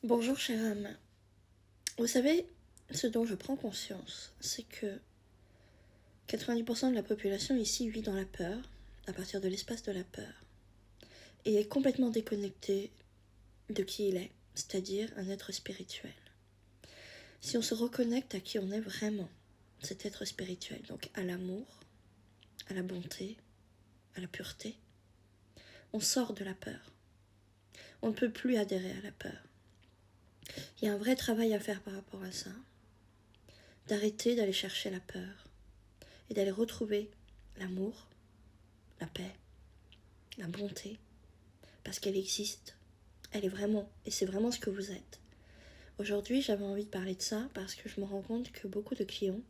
Bonjour chère âme. Vous savez, ce dont je prends conscience, c'est que 90% de la population ici vit dans la peur, à partir de l'espace de la peur, et est complètement déconnecté de qui il est, c'est-à-dire un être spirituel. Si on se reconnecte à qui on est vraiment, cet être spirituel, donc à l'amour, à la bonté, à la pureté, on sort de la peur. On ne peut plus adhérer à la peur. Il y a un vrai travail à faire par rapport à ça, d'arrêter d'aller chercher la peur et d'aller retrouver l'amour, la paix, la bonté, parce qu'elle existe, elle est vraiment, et c'est vraiment ce que vous êtes. Aujourd'hui, j'avais envie de parler de ça parce que je me rends compte que beaucoup de clients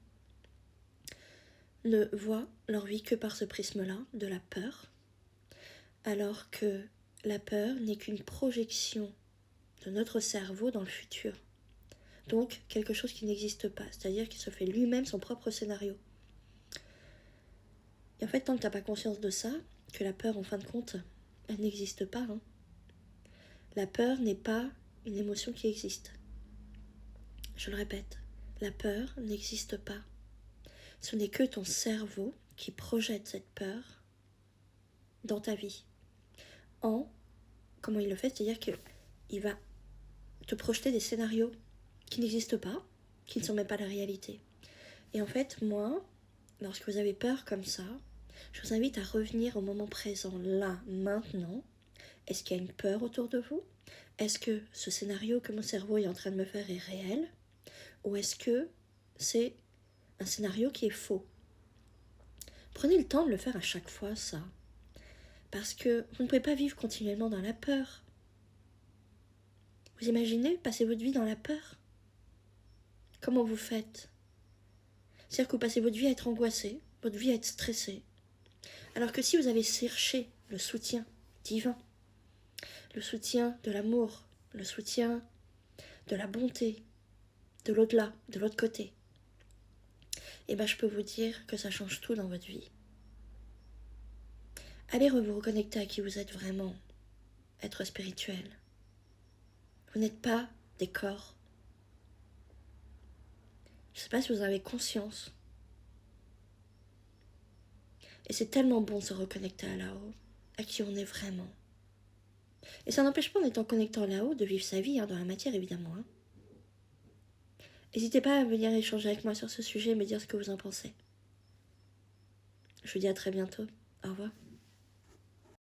ne voient leur vie que par ce prisme-là, de la peur, alors que la peur n'est qu'une projection de notre cerveau dans le futur. Donc, quelque chose qui n'existe pas, c'est-à-dire qu'il se fait lui-même son propre scénario. Et en fait, tant que tu n'as pas conscience de ça, que la peur, en fin de compte, elle n'existe pas. La peur n'est pas une émotion qui existe. Je le répète, la peur n'existe pas. Ce n'est que ton cerveau qui projette cette peur dans ta vie. Comment il le fait, c'est-à-dire qu'il va te projeter des scénarios qui n'existent pas, qui ne sont même pas la réalité. Et en fait, moi, lorsque vous avez peur comme ça, je vous invite à revenir au moment présent, là, maintenant. Est-ce qu'il y a une peur autour de vous? Est-ce que ce scénario que mon cerveau est en train de me faire est réel? Ou est-ce que c'est un scénario qui est faux? Prenez le temps de le faire à chaque fois, ça. Parce que vous ne pouvez pas vivre continuellement dans la peur. Vous imaginez passer votre vie dans la peur? Comment vous faites? C'est-à-dire que vous passez votre vie à être angoissé, votre vie à être stressé. Alors que si vous allez chercher le soutien divin, le soutien de l'amour, le soutien de la bonté, de l'au-delà, de l'autre côté, et je peux vous dire que ça change tout dans votre vie. Allez vous reconnecter à qui vous êtes vraiment, être spirituel. Vous n'êtes pas des corps. Je ne sais pas si vous avez conscience. Et c'est tellement bon de se reconnecter à là-haut, à qui on est vraiment. Et ça n'empêche pas, en étant connecté à là-haut, de vivre sa vie, dans la matière évidemment. N'hésitez pas à venir échanger avec moi sur ce sujet et me dire ce que vous en pensez. Je vous dis à très bientôt. Au revoir.